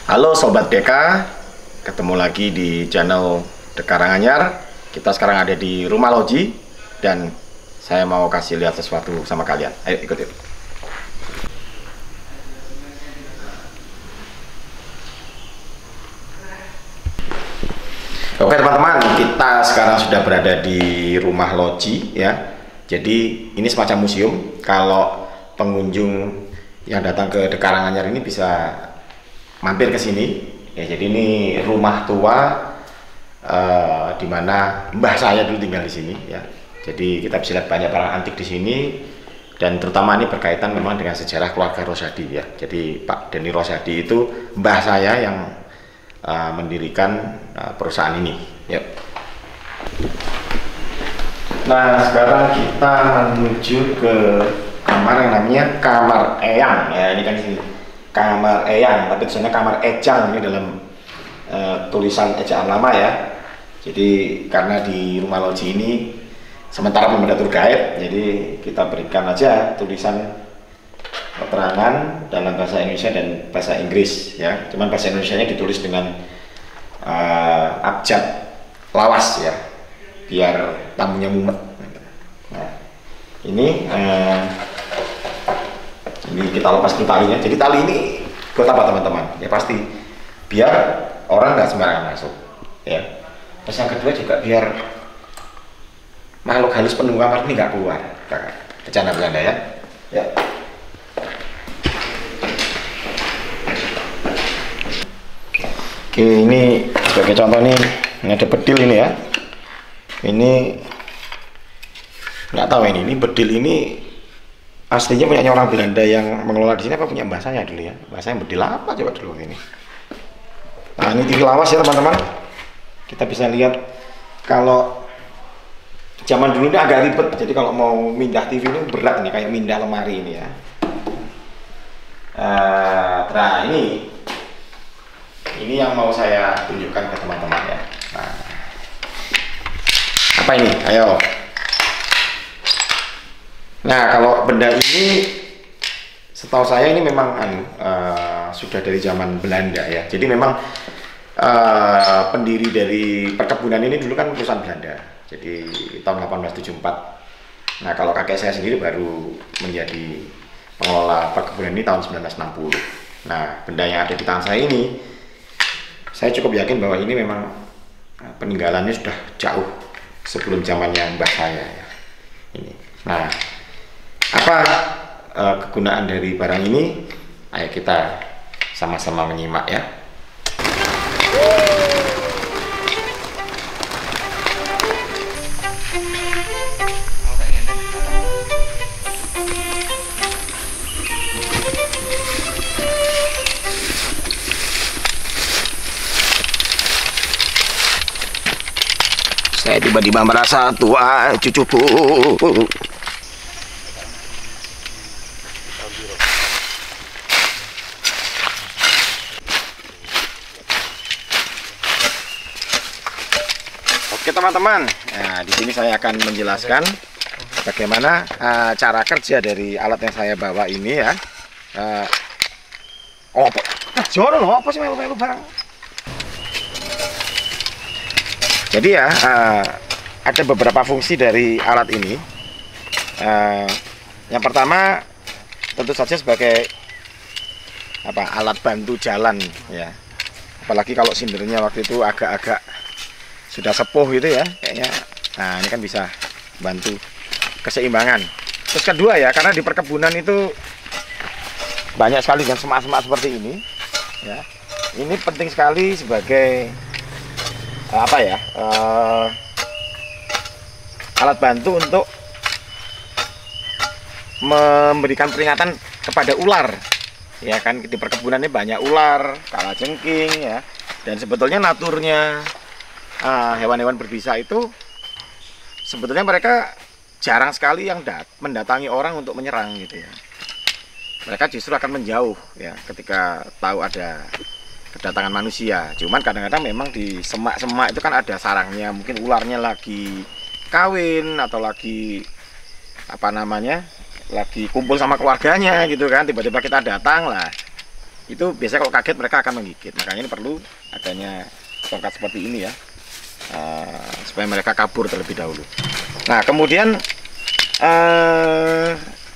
Halo Sobat BK, ketemu lagi di channel The Karanganyar. Kita sekarang ada di rumah Loji dan saya mau kasih lihat sesuatu sama kalian. Ayo ikut yuk. Oke teman-teman, kita sekarang sudah berada di rumah Loji ya. Jadi ini semacam museum. Kalau pengunjung yang datang ke The Karanganyar ini bisa mampir ke sini ya. Jadi ini rumah tua di mana mbah saya dulu tinggal di sini ya. Jadi kita bisa lihat banyak barang antik di sini dan terutama ini berkaitan memang dengan sejarah keluarga Rosadi ya. Jadi Pak Denny Rosadi itu mbah saya yang mendirikan perusahaan ini ya. Nah sekarang kita menuju ke kamar yang namanya kamar Eyang ya. Ini kan di sini kamar Eyang, tapi tulisannya kamar Ejang ini dalam tulisan ejaan lama ya. Jadi karena di rumah Loji ini sementara belum ada tour guide, jadi kita berikan aja tulisan keterangan dalam bahasa Indonesia dan bahasa Inggris ya. Cuman bahasa Indonesianya ditulis dengan abjad lawas ya, biar tamunya mumet. Nah, ini kita lepas dulu talinya. Jadi tali ini buat apa teman-teman? Ya pasti biar orang nggak sembarangan masuk ya. Terus yang kedua juga biar makhluk halus penunggu kamar ini nggak keluar. Bercanda Belanda ya. Ya. Oke, ini sebagai contoh nih, ini ada bedil ini ya. Ini nggak tahu ini bedil ini aslinya punya orang Belanda yang mengelola di sini apa punya mbah saya dulu ya. Mbah saya bedil apa coba dulu ini. Nah ini TV lawas ya teman-teman. Kita bisa lihat kalau zaman dulu ini agak ribet. Jadi kalau mau mindah TV ini berat nih, kayak mindah lemari ini ya. Nah ini yang mau saya tunjukkan ke teman-teman ya. Nah, apa ini? Ayo. Nah kalau benda ini setahu saya ini memang sudah dari zaman Belanda ya. Jadi memang pendiri dari perkebunan ini dulu kan perusahaan Belanda. Jadi tahun 1874. Nah kalau kakek saya sendiri baru menjadi pengelola perkebunan ini tahun 1960. Nah benda yang ada di tangan saya ini, saya cukup yakin bahwa ini memang peninggalannya sudah jauh sebelum zamannya mbah saya ya. Ini. Nah apa kegunaan dari barang ini? Ayo kita sama-sama menyimak ya. Saya tiba-tiba merasa tua, cucuku. Oke teman-teman, nah di sini saya akan menjelaskan bagaimana cara kerja dari alat yang saya bawa ini ya. Jono loh, apa sih melu-melu barang? Jadi ya ada beberapa fungsi dari alat ini. Yang pertama tentu saja sebagai alat bantu jalan ya. Apalagi kalau sindernya waktu itu agak-agak sudah sepuh gitu ya kayaknya. Nah ini kan bisa bantu keseimbangan. Terus kedua ya, karena di perkebunan itu banyak sekali dengan semak-semak seperti ini ya. Ini penting sekali sebagai alat bantu untuk memberikan peringatan kepada ular ya kan. Di perkebunan ini banyak ular, kalajengking ya. Dan sebetulnya naturnya hewan-hewan berbisa itu sebetulnya mereka jarang sekali yang mendatangi orang untuk menyerang gitu ya. Mereka justru akan menjauh ya ketika tahu ada kedatangan manusia. Cuman kadang-kadang memang di semak-semak itu kan ada sarangnya, mungkin ularnya lagi kawin atau lagi lagi kumpul sama keluarganya gitu kan. Tiba-tiba kita datang lah, itu biasanya kalau kaget mereka akan menggigit. Makanya ini perlu adanya tongkat seperti ini ya, supaya mereka kabur terlebih dahulu. Nah kemudian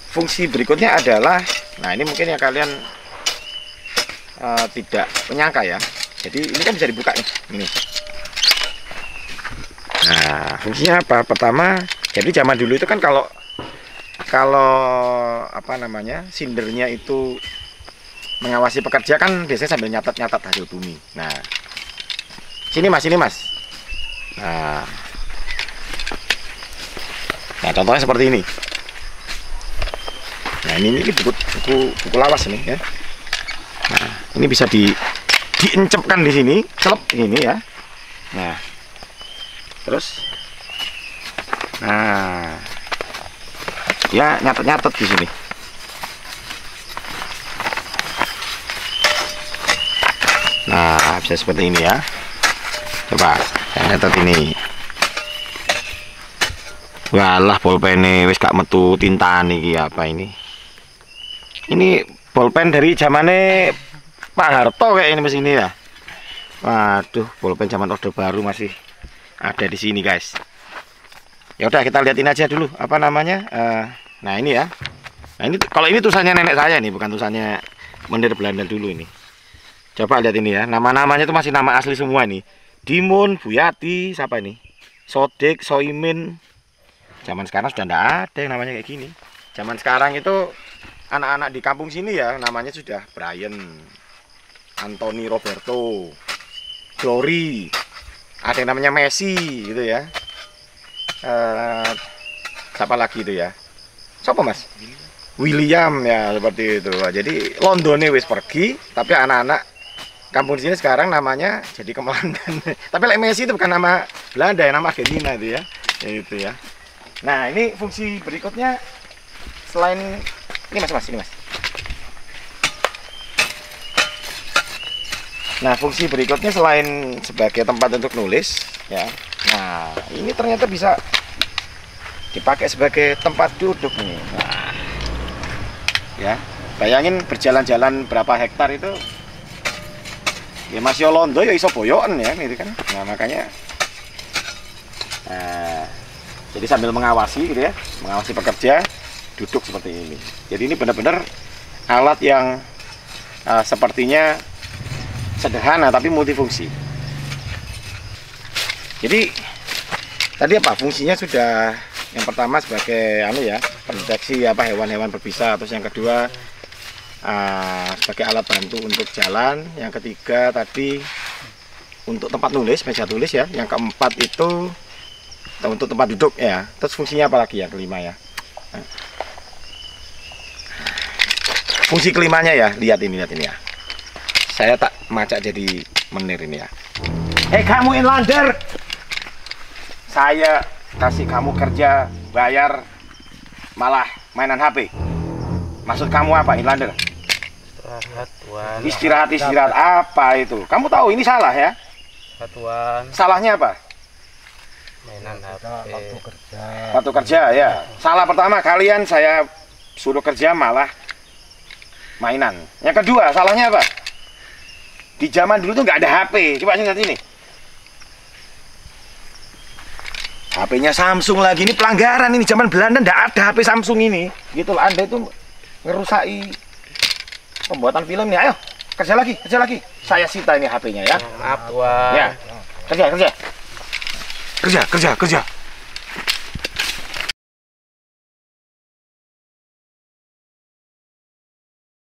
fungsi berikutnya adalah, nah ini mungkin yang kalian tidak menyangka ya. Jadi ini kan bisa dibuka nih, ini. Nah fungsinya apa? Pertama, jadi zaman dulu itu kan kalau apa namanya, sindernya itu mengawasi pekerja kan biasanya sambil nyatat-nyatat hasil bumi. Nah, sini mas. Nah, contohnya seperti ini. Nah, ini buku lawas ini ya. Nah, ini bisa diencepkan di sini, celep ini ya. Nah, terus, nah, ya nyatet-nyatet di sini. Nah, bisa seperti ini ya. Coba saya nyatet ini. Walah, bolpen wis gak metu tinta niki apa ini? Ini bolpen dari zamannya Pak Harto kayak ini mesin ini ya. Waduh, bolpen zaman Orde Baru masih ada di sini, guys. Ya udah kita liatin aja dulu apa namanya. Nah, ini ya. Nah, ini kalau ini tulisannya nenek saya nih, bukan tulisannya Menir Belanda dulu ini. Coba lihat ini ya, nama-namanya itu masih nama asli semua nih. Dimun, Buyati, siapa ini? Sodik, Soimin. Zaman sekarang sudah tidak ada yang namanya kayak gini. Zaman sekarang itu anak-anak di kampung sini ya, namanya sudah Brian, Anthony, Roberto, Glory. Ada yang namanya Messi gitu ya. Siapa lagi itu ya? Siapa mas? William ya, seperti itu. Jadi Londonnya wis pergi, tapi anak-anak kampung di sini sekarang namanya jadi Kemelandan. Tapi like Messi itu bukan nama Belanda ya, nama Argentina itu ya. Itu ya. Nah, ini fungsi berikutnya selain ini mas, ini mas. Nah, fungsi berikutnya selain sebagai tempat untuk nulis ya. Nah, ini ternyata bisa dipakai sebagai tempat duduk nih. Nah, ya, bayangin berjalan-jalan berapa hektar itu. Ya masih londo ya iso boyoken ya gitu kan. Nah makanya jadi sambil mengawasi gitu ya, mengawasi pekerja duduk seperti ini. Jadi ini benar-benar alat yang sepertinya sederhana tapi multifungsi. Jadi tadi apa fungsinya sudah, yang pertama sebagai pendeteksi apa hewan-hewan berbisa, terus yang kedua sebagai alat bantu untuk jalan, yang ketiga tadi untuk tempat nulis, meja tulis ya, yang keempat itu untuk tempat duduk ya, terus fungsinya apa lagi ya kelima ya. Fungsi kelimanya ya, lihat ini ya, saya tak macak jadi Menir ini ya. Kamu inlander, saya kasih kamu kerja bayar malah mainan HP. Maksud kamu apa inlander? Istirahat apa itu? Kamu tahu ini salah ya? Tuan. Salahnya apa? Mainan HP. Waktu kerja ya. Salah pertama, kalian saya suruh kerja malah mainan. Yang kedua, salahnya apa? Di zaman dulu tuh nggak ada HP. Coba lihat ini. HP-nya Samsung lagi, ini pelanggaran ini. Zaman Belanda nggak ada HP Samsung ini. Gitu loh, Anda itu ngerusai pembuatan film nih. Ayo kerja lagi. Saya sita ini HP-nya ya. Maaf, Tuan. Ya, kerja.